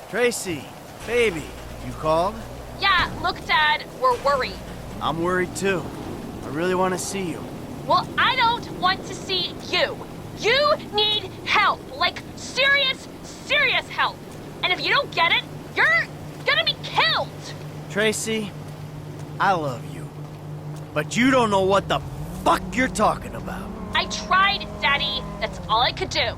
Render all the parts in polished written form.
Tracy, baby, you called? Yeah, look, Dad, we're worried. I'm worried too. I really want to see you. Well, I don't want to see you. You need help, like serious, serious help. And if you don't get it, you're gonna be killed. Tracy, I love you. But you don't know what the fuck you're talking about. I tried, Daddy. That's all I could do.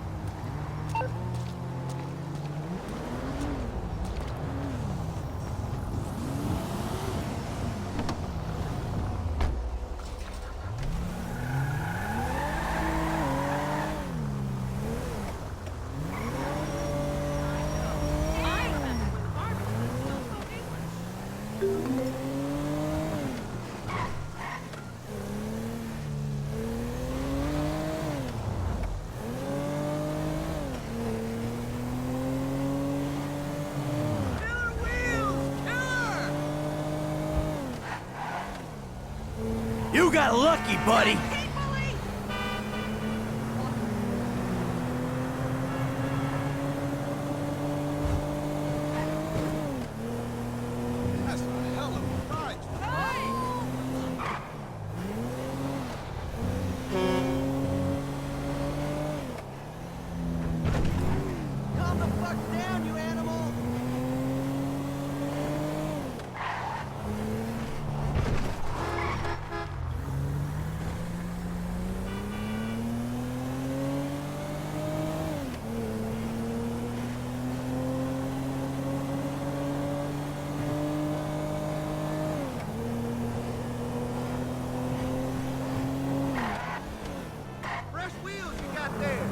You got lucky, buddy. That's a hell of a ride. Calm the fuck down, you animal. Fresh wheels you got there.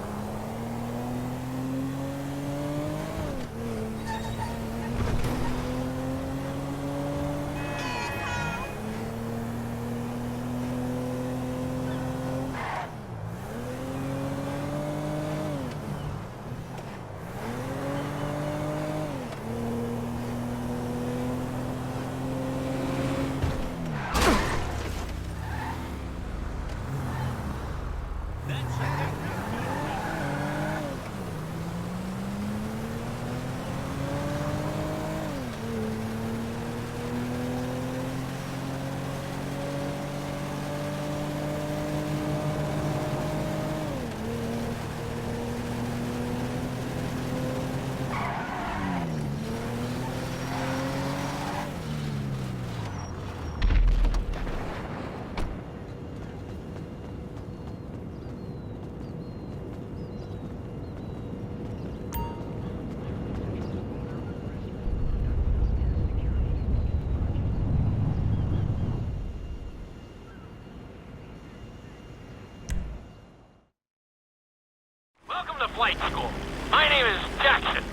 Welcome to flight school. My name is Jackson,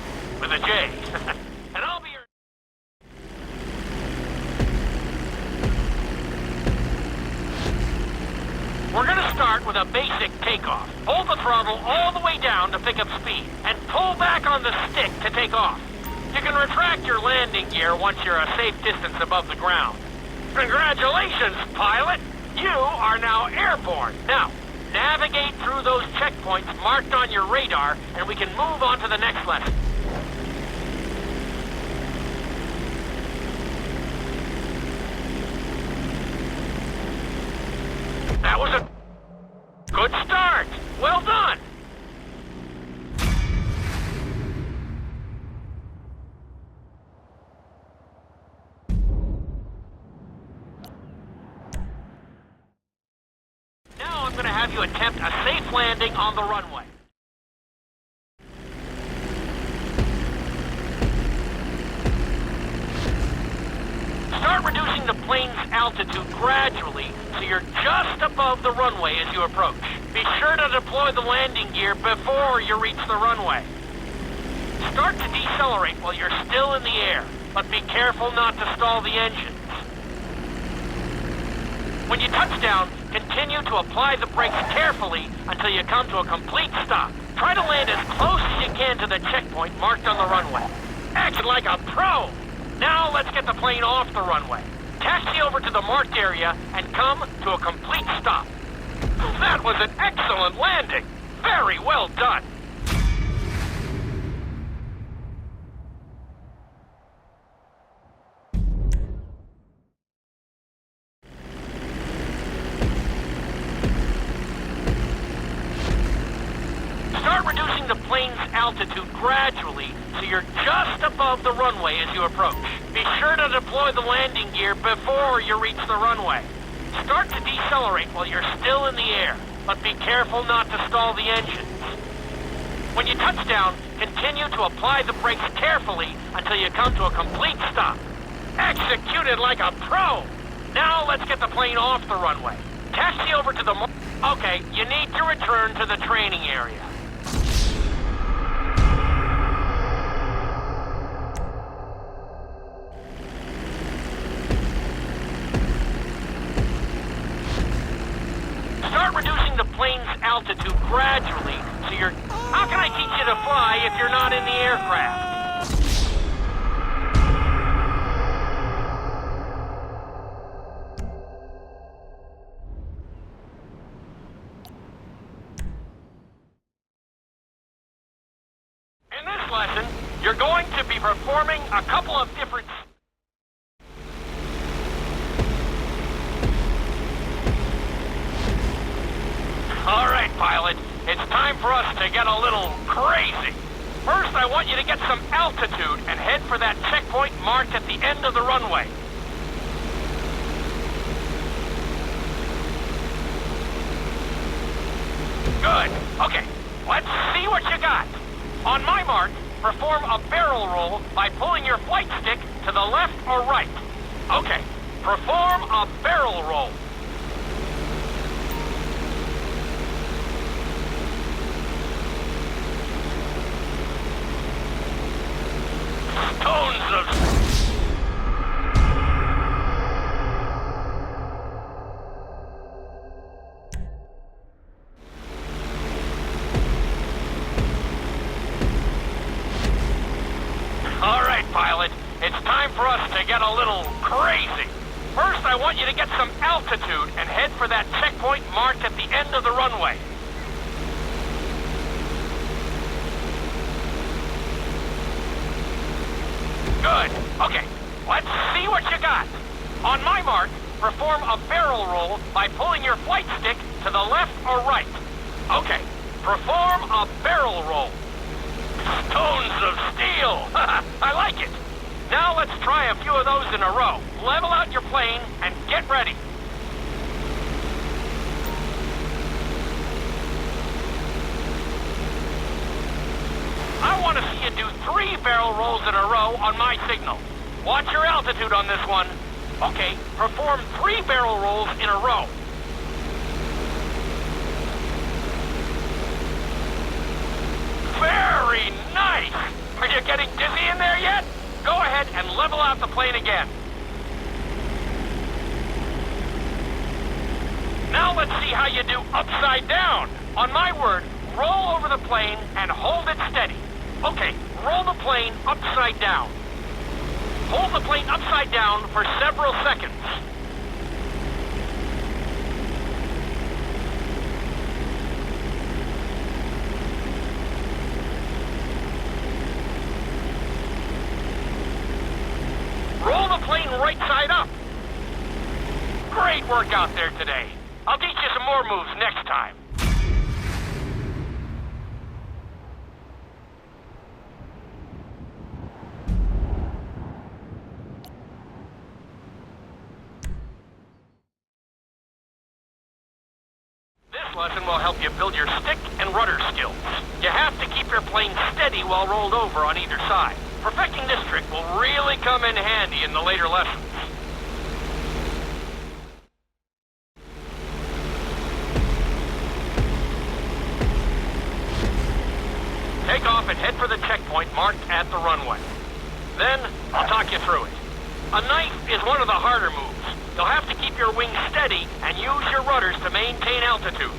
with a J. And I'll be your... We're gonna start with a basic takeoff. Hold the throttle all the way down to pick up speed, and pull back on the stick to take off. You can retract your landing gear once you're a safe distance above the ground. Congratulations, pilot! You are now airborne. Now, navigate through those checkpoints marked on your radar, and we can move on to the next lesson. That was a good start. Well done. Now I'm going to have you attempt a safe landing on the runway. Start reducing the plane's altitude gradually so you're just above the runway as you approach. Be sure to deploy the landing gear before you reach the runway. Start to decelerate while you're still in the air, but be careful not to stall the engines. When you touch down, continue to apply the brakes carefully until you come to a complete stop. Try to land as close as you can to the checkpoint marked on the runway. Act like a pro! Now let's get the plane off the runway. Taxi over to the marked area and come to a complete stop. That was an excellent landing! Very well done! Start reducing the plane's altitude gradually so you're just above the runway as you approach. Be sure to deploy the landing gear before you reach the runway. Start to decelerate while you're still in the air, but be careful not to stall the engines. When you touch down, continue to apply the brakes carefully until you come to a complete stop. Executed like a pro! Now let's get the plane off the runway. Taxi over to the Okay, you need to return to the training area. Start reducing the plane's altitude gradually so you're... How can I teach you to fly if you're not in the aircraft? In this lesson, you're going to be performing a couple of different... All right, pilot. It's time for us to get a little crazy. First, I want you to get some altitude and head for that checkpoint marked at the end of the runway. Good. Okay, let's see what you got. On my mark, perform a barrel roll by pulling your flight stick to the left or right. Okay, perform a barrel roll. Stones of... All right, pilot. It's time for us to get a little crazy. First, I want you to get some altitude and head for that checkpoint marked at the end of the runway. Good. Okay, let's see what you got. On my mark, perform a barrel roll by pulling your flight stick to the left or right. Okay, perform a barrel roll. Stones of steel! I like it! Now let's try a few of those in a row. Level out your plane and get ready. I want to see you do 3 barrel rolls in a row on my signal. Watch your altitude on this one. Okay, perform 3 barrel rolls in a row. Very nice! Are you getting dizzy in there yet? Go ahead and level out the plane again. Now let's see how you do upside down. On my word, roll over the plane and hold it steady. Okay, roll the plane upside down. Hold the plane upside down for several seconds. Roll the plane right side up. Great work out there today. I'll teach you some more moves next time. This lesson will help you build your stick and rudder skills. You have to keep your plane steady while rolled over on either side. Perfecting this trick will really come in handy in the later lessons. Take off and head for the checkpoint marked at the runway. Then, I'll talk you through it. A knife is one of the harder moves. You'll have to keep your wings steady and use your rudders to maintain altitude.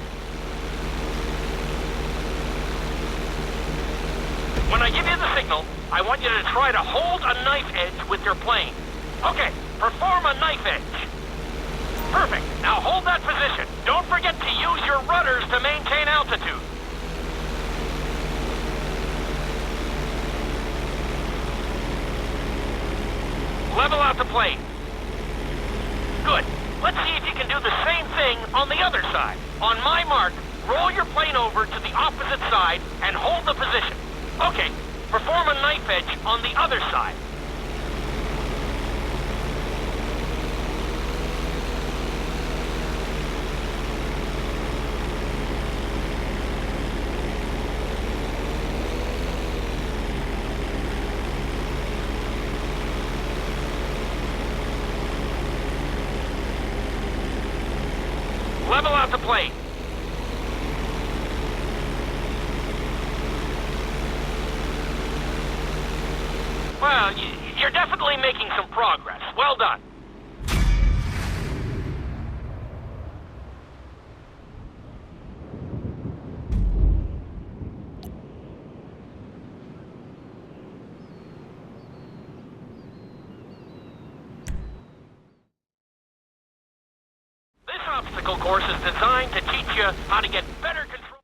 When I give you the signal, I want you to try to hold a knife edge with your plane. Okay, perform a knife edge. Perfect. Now hold that position. Don't forget to use your rudders to maintain altitude. Level out the plane. Good. Let's see if you can do the same thing on the other side. On my mark, roll your plane over to the opposite side and hold the position. Okay, perform a knife edge on the other side. Level out the plane. Well, you're definitely making some progress. Well done. This obstacle course is designed to teach you how to get better control.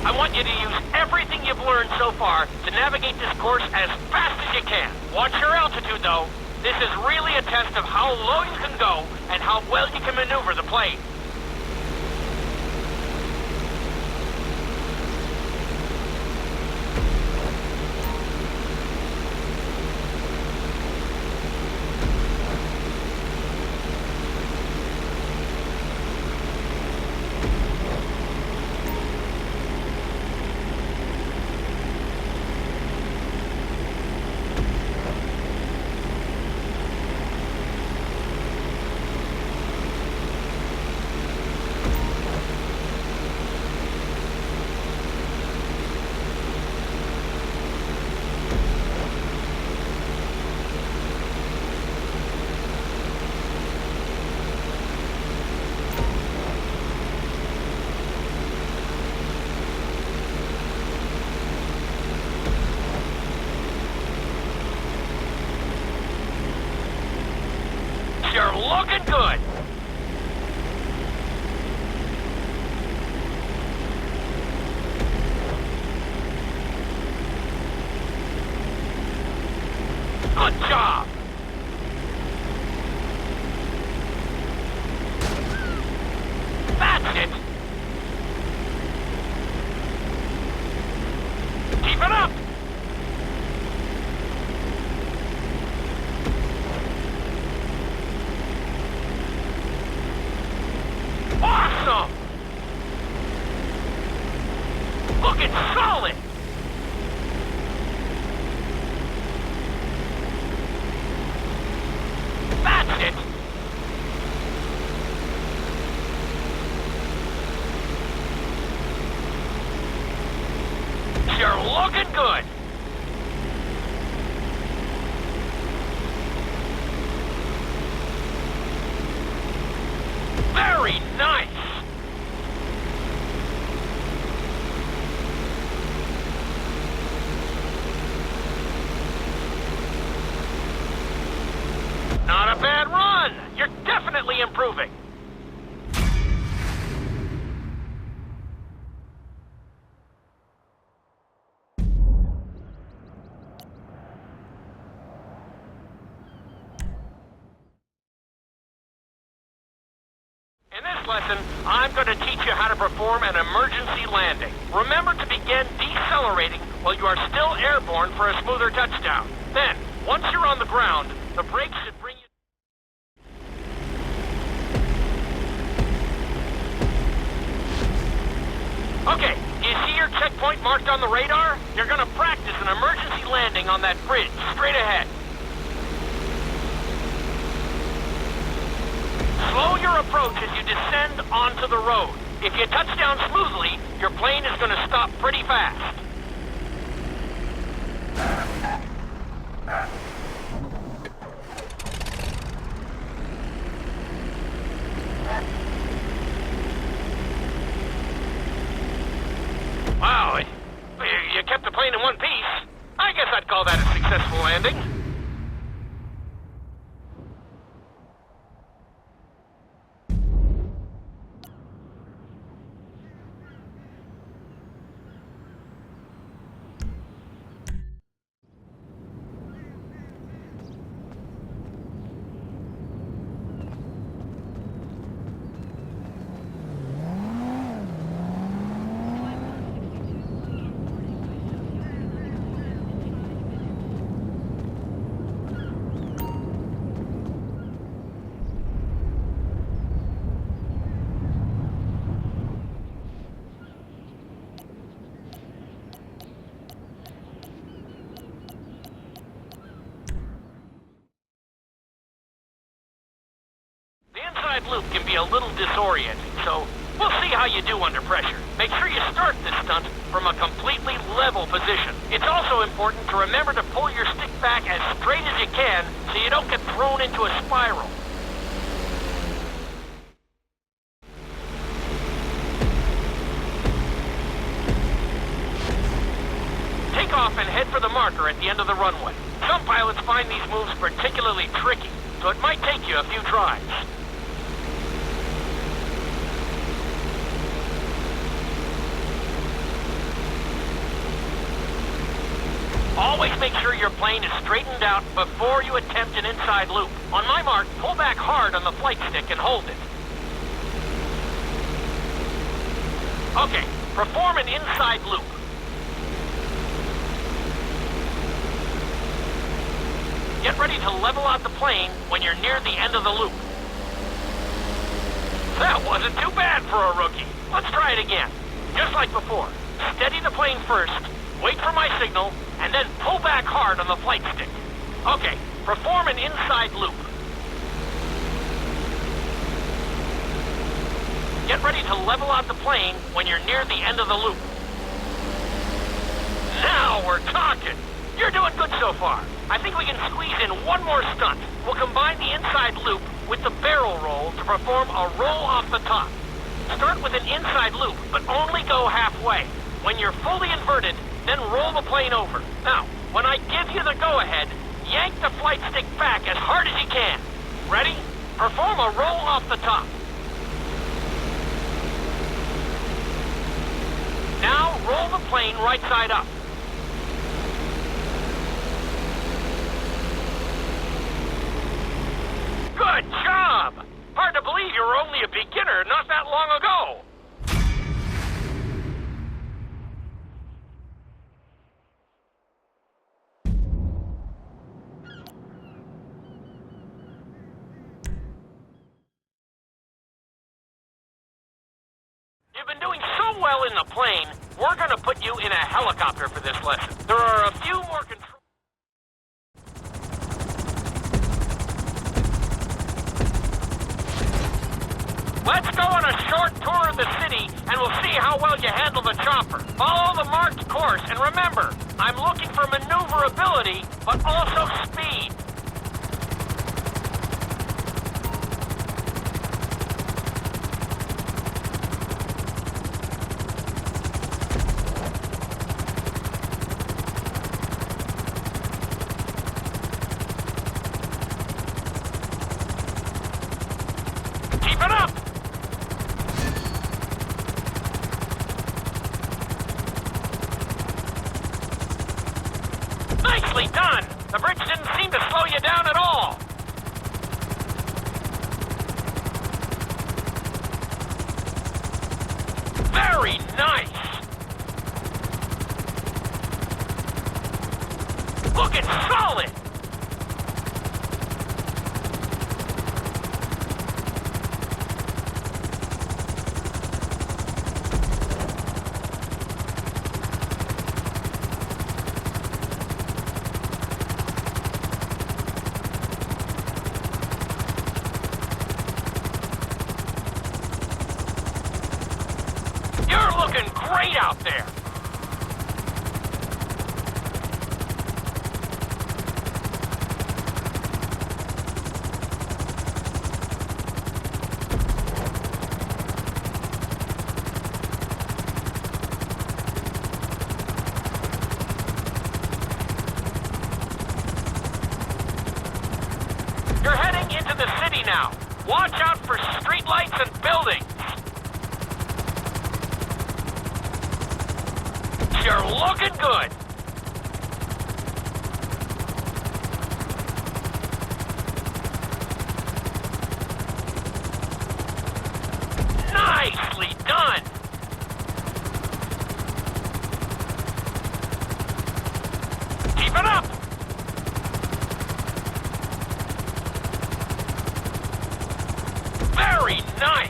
I want you to use everything you've learned so far to navigate this course as fast as you can. Watch your altitude, though. This is really a test of how low you can go and how well you can maneuver the plane. You're looking good. Good job. That's it. Keep it up. Awesome! Looking solid! That's it! You're looking good! Very nice! Not a bad run! You're definitely improving! In this lesson, I'm going to teach you how to perform an emergency landing. Remember to begin decelerating while you are still airborne for a smoother touchdown. Then, once you're on the ground, the brakes should bring you... Okay, do you see your checkpoint marked on the radar? You're going to practice an emergency landing on that bridge, straight ahead. Slow your approach as you descend onto the road. If you touch down smoothly, your plane is going to stop pretty fast. Wow, you kept the plane in one piece. I guess I'd call that a successful landing. Loop can be a little disorienting, so we'll see how you do under pressure. Make sure you start this stunt from a completely level position. It's also important to remember to pull your stick back as straight as you can so you don't get thrown into a spiral. Take off and head for the marker at the end of the runway. Some pilots find these moves particularly tricky, so it might take you a few tries. Always make sure your plane is straightened out before you attempt an inside loop. On my mark, pull back hard on the flight stick and hold it. Okay, perform an inside loop. Get ready to level out the plane when you're near the end of the loop. That wasn't too bad for a rookie. Let's try it again. Just like before. Steady the plane first, wait for my signal, and then pull back hard on the flight stick. Okay, perform an inside loop. Get ready to level out the plane when you're near the end of the loop. Now we're talking! You're doing good so far. I think we can squeeze in one more stunt. We'll combine the inside loop with the barrel roll to perform a roll off the top. Start with an inside loop, but only go halfway. When you're fully inverted, then roll the plane over. Now, when I give you the go-ahead, yank the flight stick back as hard as you can. Ready? Perform a roll off the top. Now, roll the plane right side up. Good job! Hard to believe you were only a beginner not that long ago. You've been doing so well in the plane, we're gonna put you in a helicopter for this lesson. There are a few more controls. Let's go on a short tour of the city, and we'll see how well you handle the chopper. Follow the marked course, and remember, I'm looking for maneuverability, but also speed. Keep it up! Nicely done! The bridge didn't seem to slow you down at all. Very nice! Looking solid! great out there. You're heading into the city now. Watch out for streetlights and buildings. You're looking good. Nicely done. Keep it up. Very nice.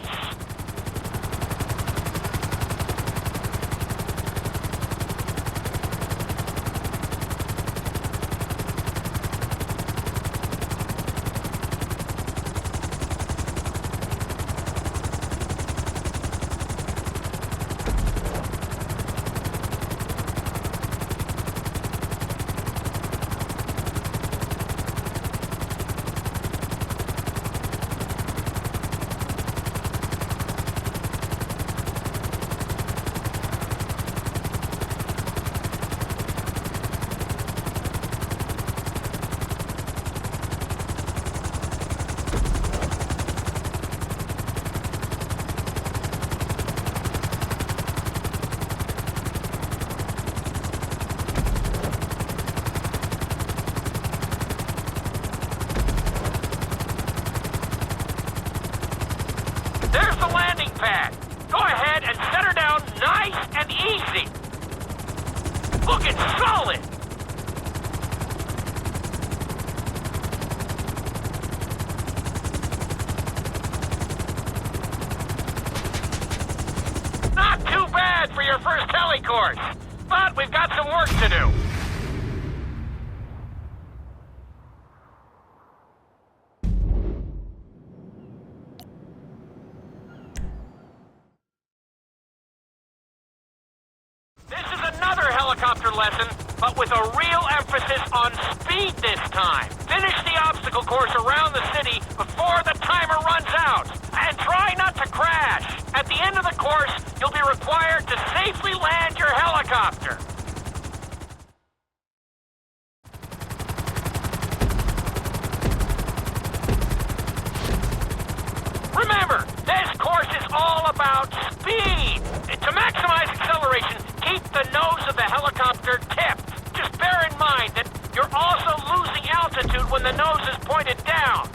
There's the landing pad. Go ahead and set her down nice and easy. Looking solid. Not too bad for your first heli course, but we've got some work to do. This is another helicopter lesson, but with a real emphasis on speed this time. Finish the obstacle course around the city before the timer runs out. And try not to crash. At the end of the course, you'll be required to safely land your helicopter. Remember, this course is all about speed. To maximize acceleration, keep the nose of the helicopter tipped. Just bear in mind that you're also losing altitude when the nose is pointed down.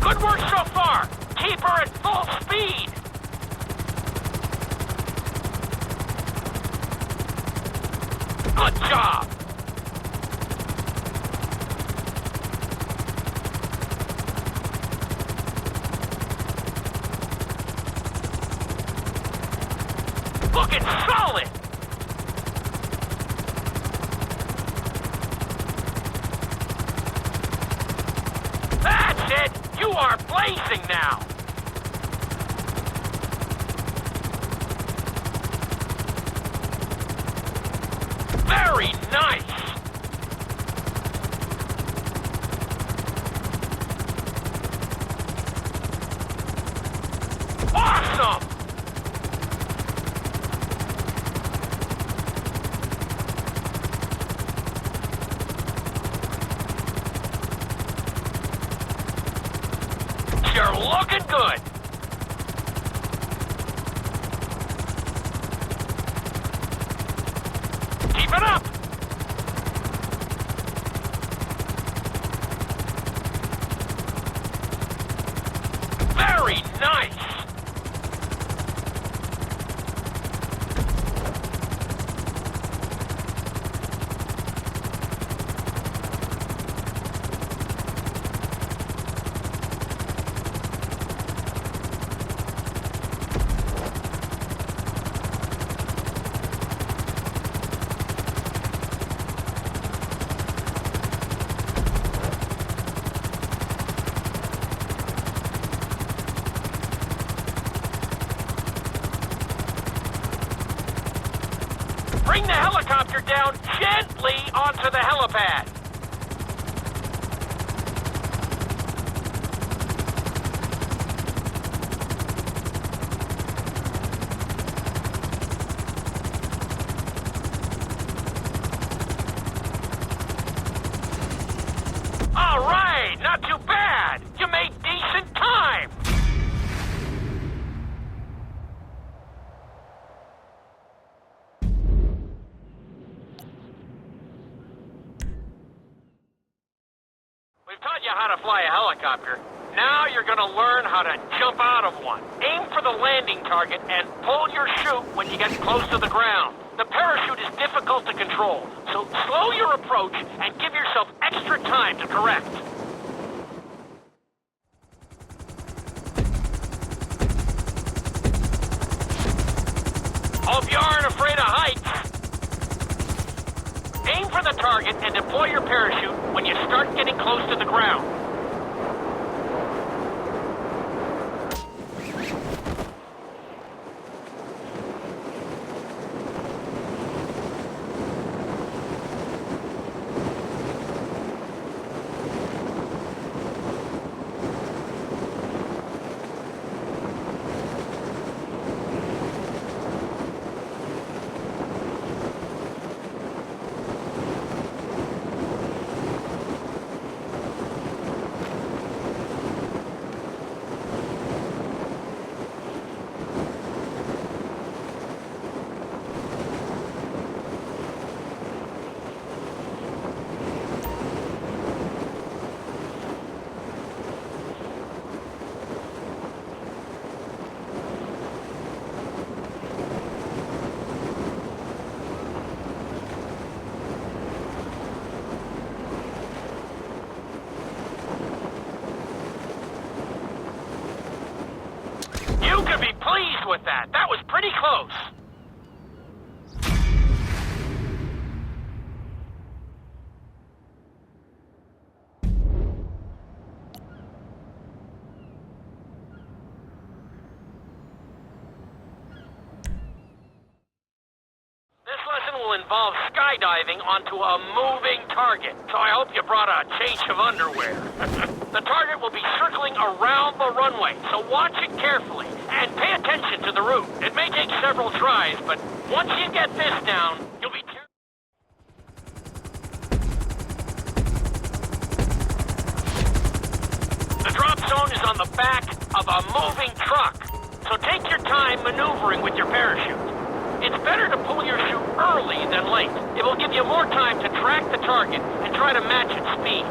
Good work so far. Keep her at full speed. Good job. Looking solid! That's it! You are blazing now! Very nice! Awesome! You're looking good. Keep it up. Very nice. bring the helicopter down gently onto the helipad. All right, not too bad. You made decent time. We've taught you how to fly a helicopter. Now you're gonna learn how to jump out of one. Aim for the landing target and pull your chute when you get close to the ground. The parachute is difficult to control, so slow your approach and give yourself extra time to correct. Hope you aren't afraid of heights. Aim for the target and deploy your parachute when you start getting close to the ground. You can be pleased with that. That was pretty close. This lesson will involve skydiving onto a moving target, so I hope you brought a change of underwear. The target will be circling around the runway, so watch it carefully and pay attention to the route. It may take several tries, but once you get this down, you'll be The drop zone is on the back of a moving truck, so take your time maneuvering with your parachute. It's better to pull your chute early than late. It will give you more time to track the target and try to match its speed.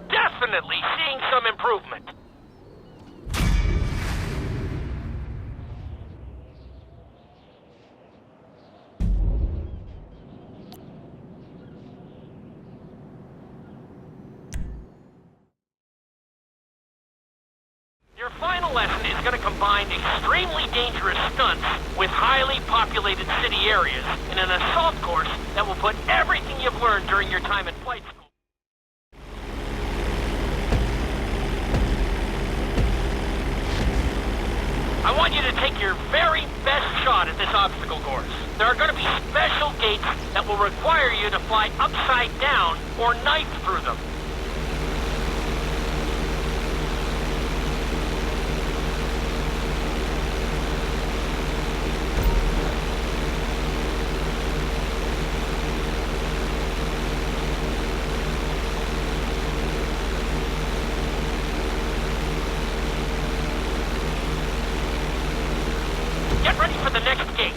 Definitely seeing some improvement. Your final lesson is going to combine extremely dangerous stunts with highly populated city areas in an assault course that will put everything you've learned during your time in flight school. I want you to take your very best shot at this obstacle course. There are going to be special gates that will require you to fly upside down or knife through them. Get ready for the next gate.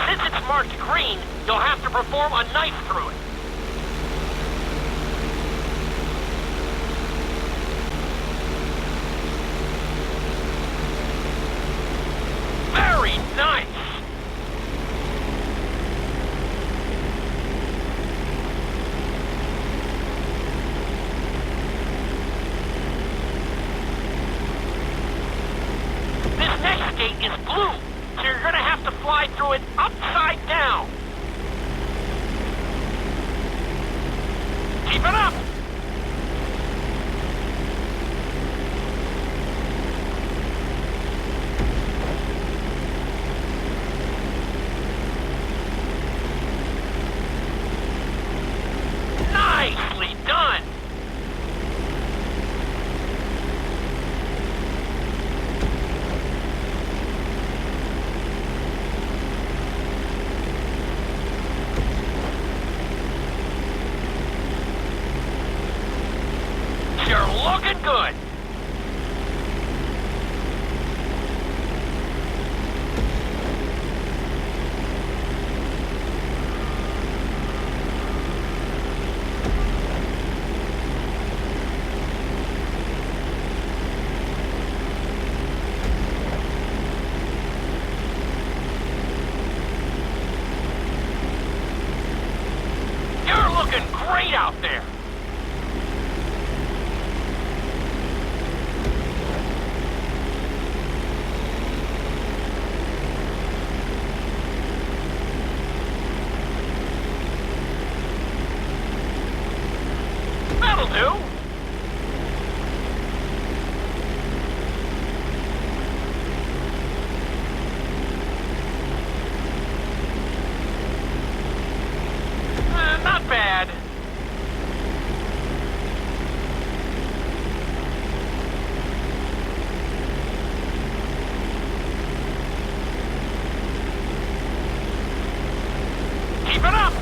Since it's marked green, you'll have to perform a knife through it. great out there. That'll do. Not bad. Keep it up.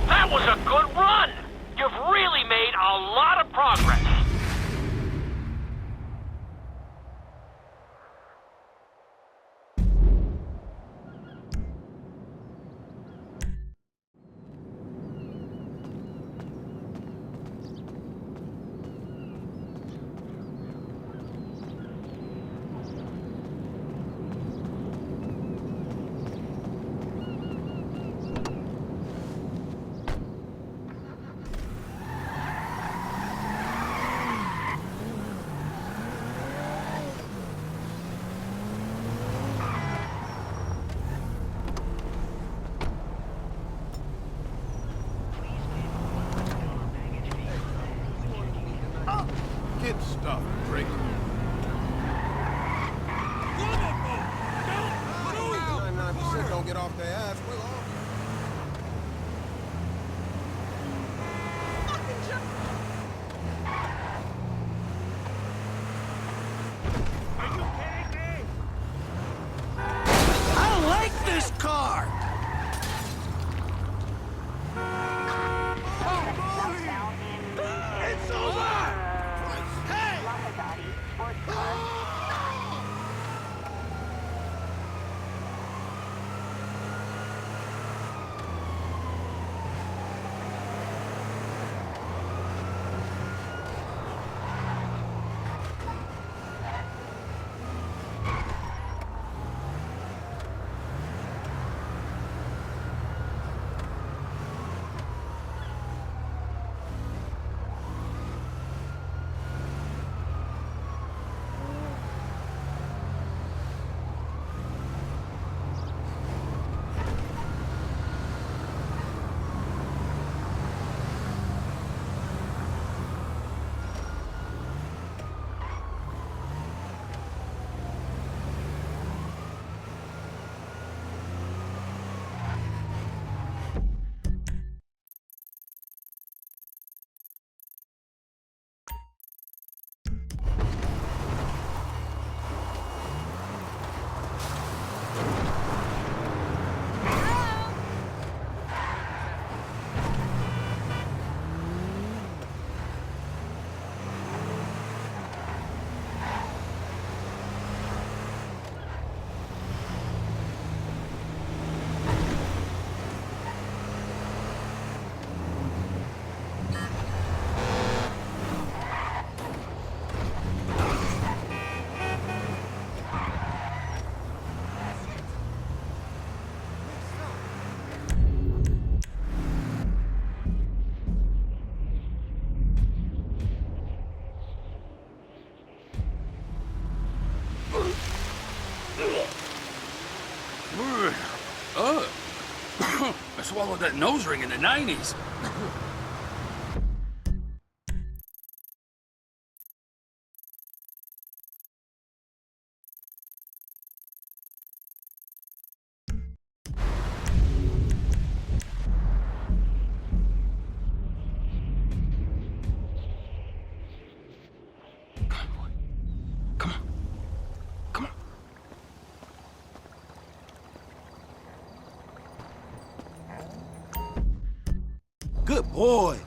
That was a good run! You've really made a lot of progress. Get stuff, Drake. 99% don't get off their ass. Well, I like this car! It's over! Hey! I swallowed that nose ring in the 90s. Good boy.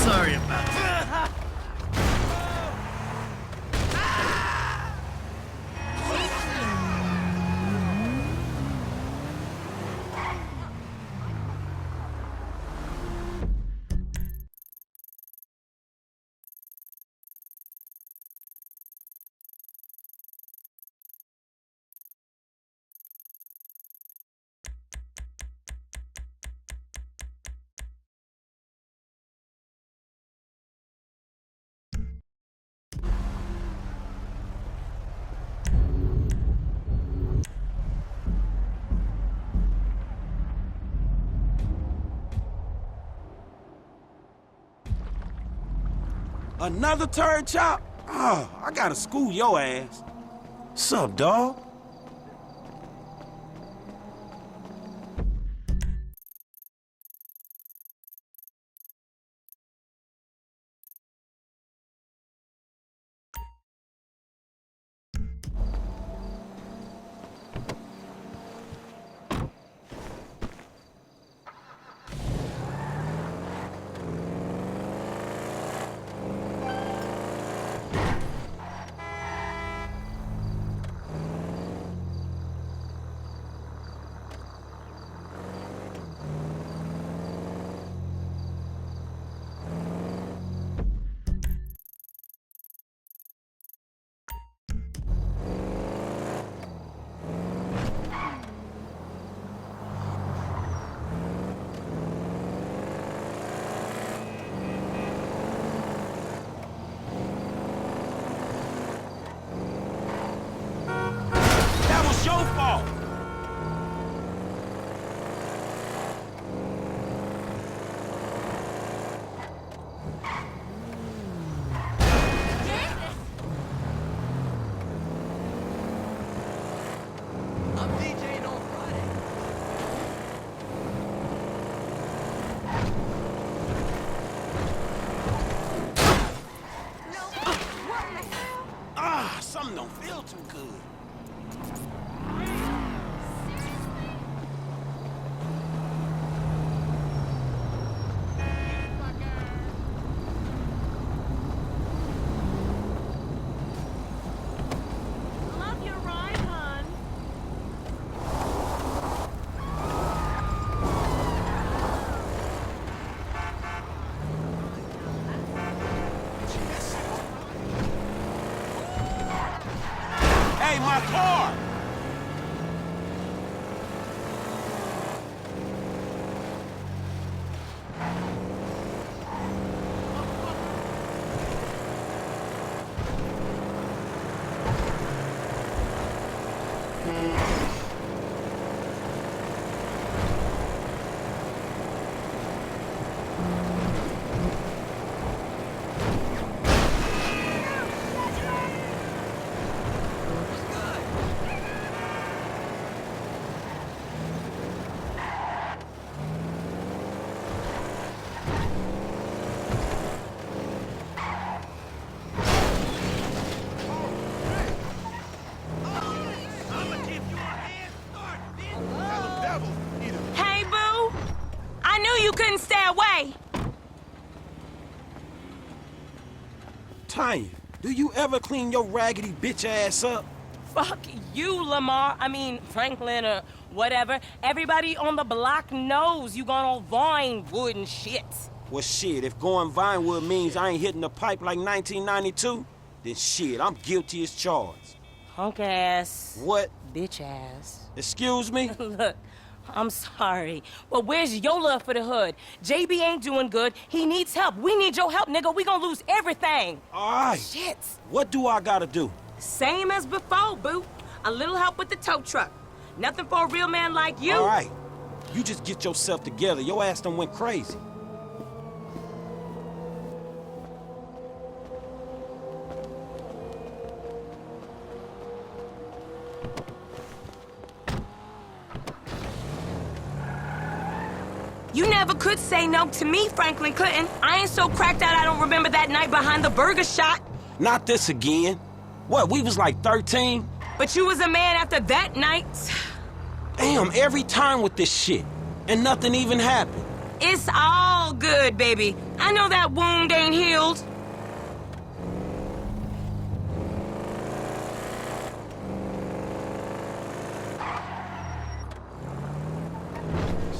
sorry about that. Another turd chop? Oh, I gotta school your ass. Sup, dawg? Your fault. I'm DJing on Friday. Ah, something don't feel too good. Love your ride, hon. Hey, my car! Hey, boo. I knew you couldn't stay away. Tanya, do you ever clean your raggedy bitch ass up? Fuck you, Lamar. I mean, Franklin or whatever. Everybody on the block knows you gone on Vinewood and shit. Well, shit, if going Vinewood means I ain't hitting the pipe like 1992, then shit, I'm guilty as charged. Punk ass. What? Bitch ass. Excuse me? Look, I'm sorry, but where's your love for the hood? JB ain't doing good. He needs help. We need your help, nigga. We gonna lose everything. All right. Shit. What do I gotta do? Same as before, boo. A little help with the tow truck. Nothing for a real man like you. All right. You just get yourself together. Your ass done went crazy. You never could say no to me, Franklin Clinton. I ain't so cracked out I don't remember that night behind the burger shop. Not this again. What, we was like 13? But you was a man after that night. Damn, every time with this shit. And nothing even happened. It's all good, baby. I know that wound ain't healed.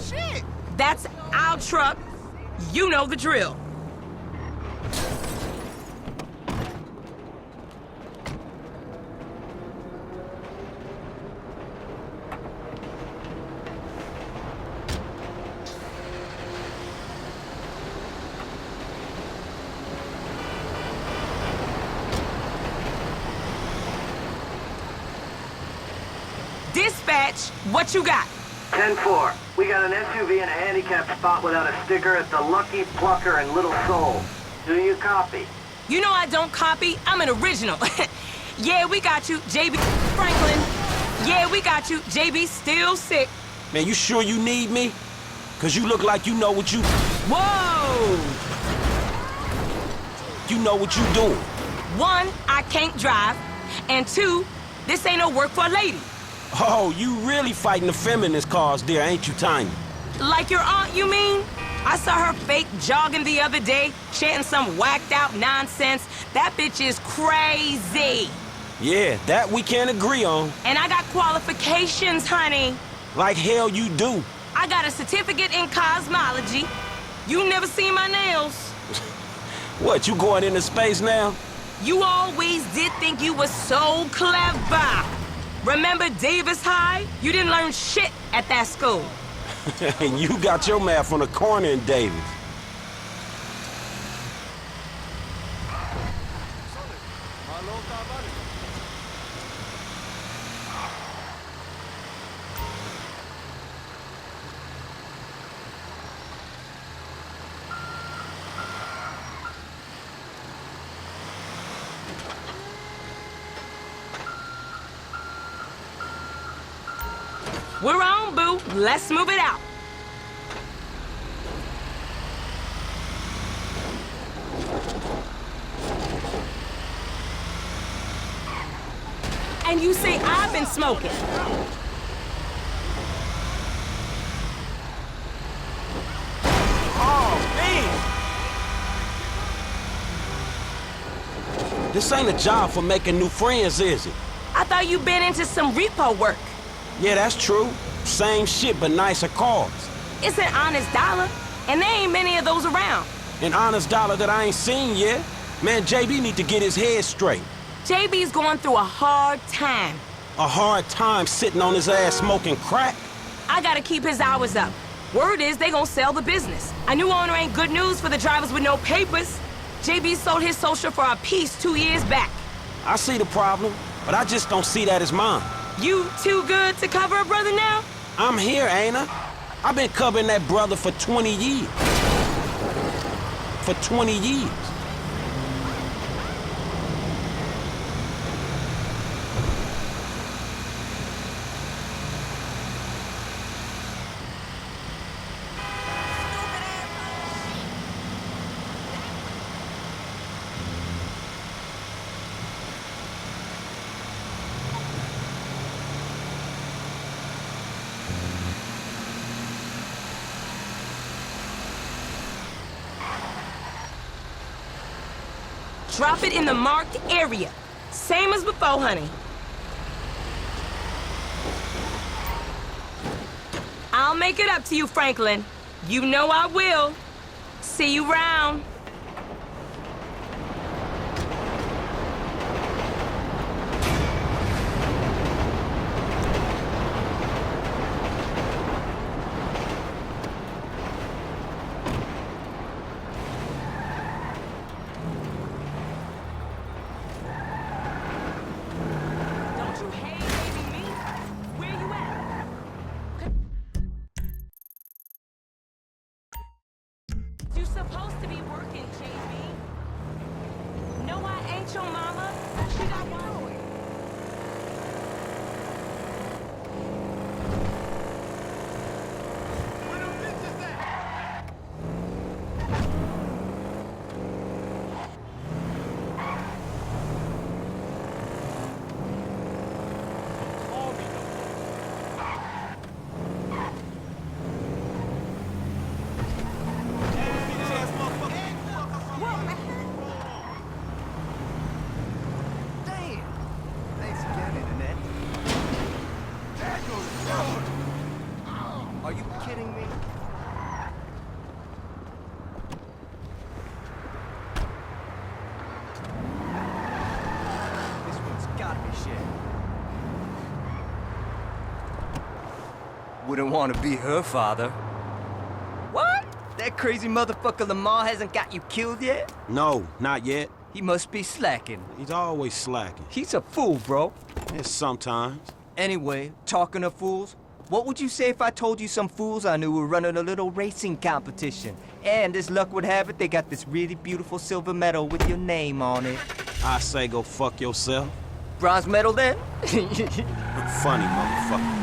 Shit! That's our truck. You know the drill. Dispatch, what you got? 10-4. We got an SUV in a handicapped spot without a sticker at the Lucky Plucker in Little Seoul. Do you copy? You know I don't copy. I'm an original. Yeah, we got you, JB Franklin. Yeah, we got you. JB still sick. Man, you sure you need me? Cause you look like you know what you... Whoa! You know what you doing. 1, I can't drive. And 2, this ain't no work for a lady. Oh, you really fighting the feminist cause there, ain't you, Tiny? Like your aunt, you mean? I saw her fake jogging the other day, chanting some whacked-out nonsense. That bitch is crazy. Yeah, that we can't agree on. And I got qualifications, honey. Like hell you do. I got a certificate in cosmology. You never seen my nails. What, you going into space now? You always did think you were so clever. Remember Davis High? You didn't learn shit at that school. And you got your math on the corner in Davis. We're on, boo. Let's move it out. And you say I've been smoking. Oh, man! This ain't a job for making new friends, is it? I thought you'd been into some repo work. Yeah, that's true. Same shit, but nicer cars. It's an honest dollar, and there ain't many of those around. An honest dollar that I ain't seen yet. Man, JB need to get his head straight. JB's going through a hard time. A hard time sitting on his ass smoking crack? I gotta keep his hours up. Word is they gonna sell the business. A new owner ain't good news for the drivers with no papers. JB sold his social for a piece 2 years back. I see the problem, but I just don't see that as mine. You too good to cover a brother now? I'm here, ain't I? I've been covering that brother for 20 years. For 20 years. Drop it in the marked area. Same as before, honey. I'll make it up to you, Franklin. You know I will. See you round. You're supposed to be working, JB. No, I ain't your mama. She got one. Where the bitches at? Call me, bitch ass motherfucker. wouldn't want to be her father. What? That crazy motherfucker Lamar hasn't got you killed yet? No, not yet. He must be slacking. He's always slacking. He's a fool, bro. Yes, sometimes. Anyway, talking of fools, what would you say if I told you some fools I knew were running a little racing competition? And as luck would have it, they got this really beautiful silver medal with your name on it. I say go fuck yourself. Bronze medal then? Funny motherfucker.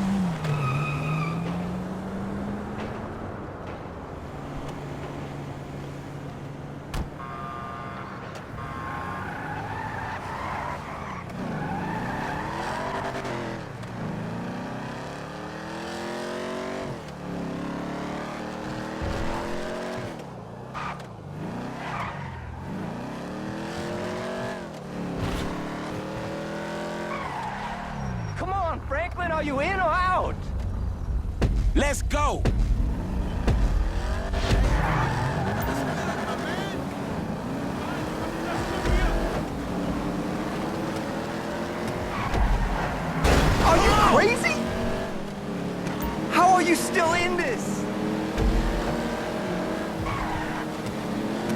Come on, Franklin, are you in or out? Let's go! Are you crazy? How are you still in this?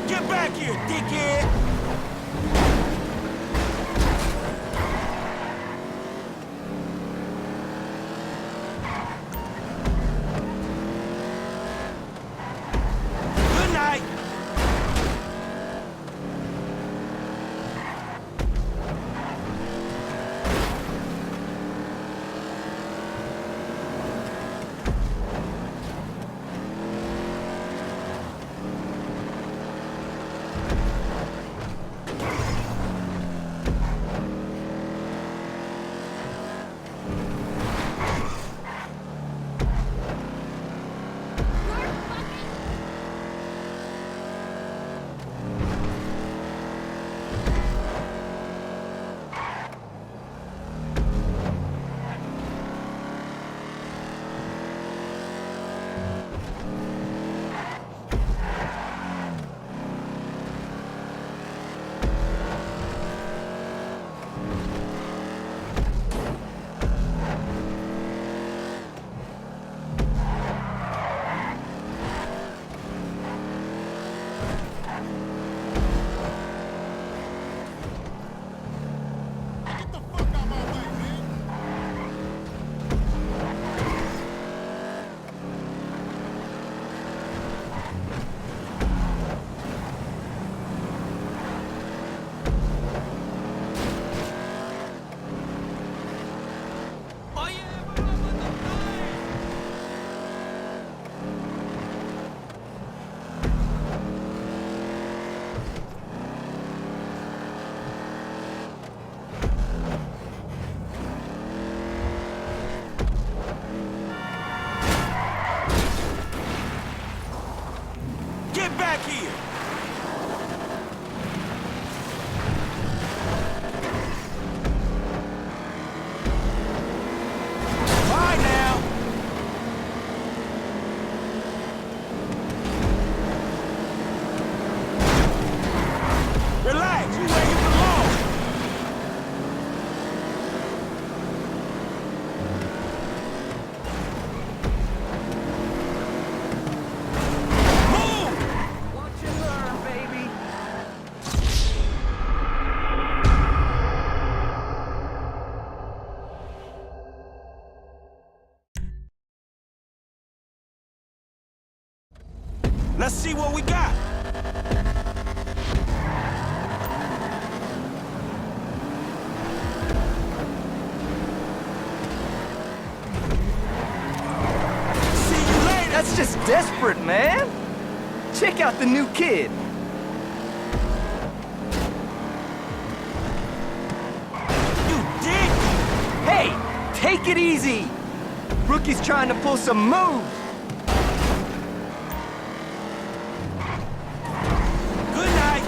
Get back here, dickhead! Good night! Get back here! Bye now! Relax, you where you belong! Watch and learn, baby. Let's see what we got! See you later! That's just desperate, man. Check out the new kid. You dick! Hey, take it easy. Rookie's trying to pull some moves. Good night!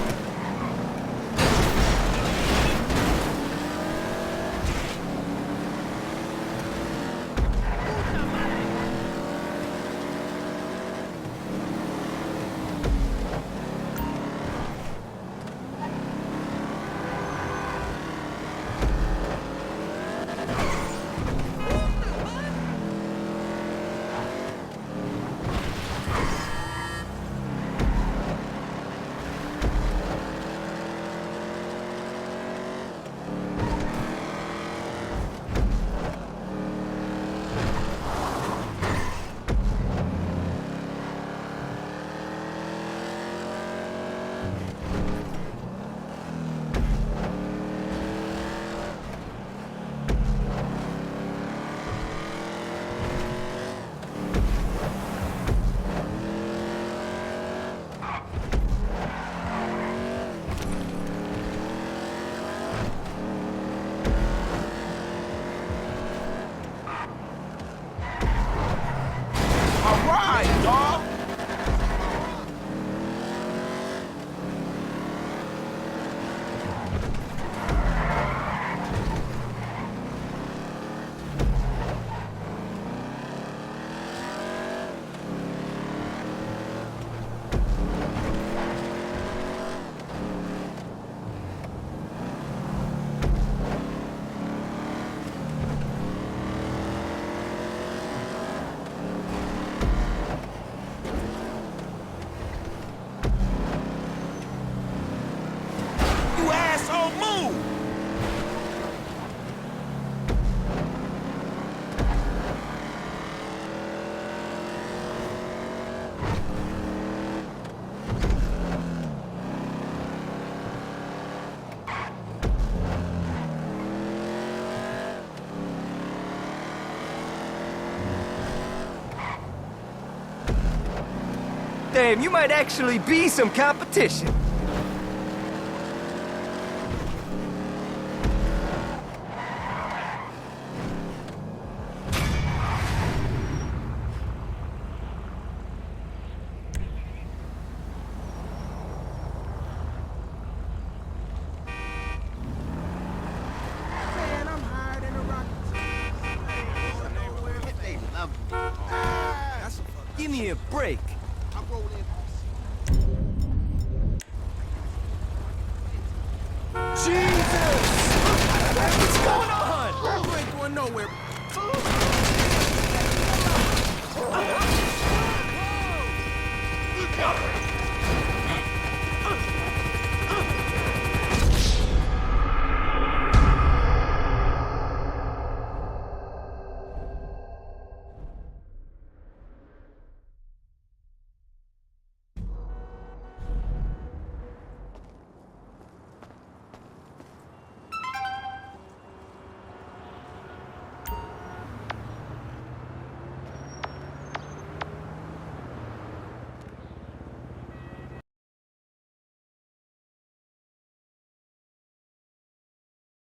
don't move! Damn, you might actually be some competition. Man, I'm higher than a rocket. That's a fuck. Give me a break. I'm rolling. Jesus! What's going on? You ain't going nowhere. Look out!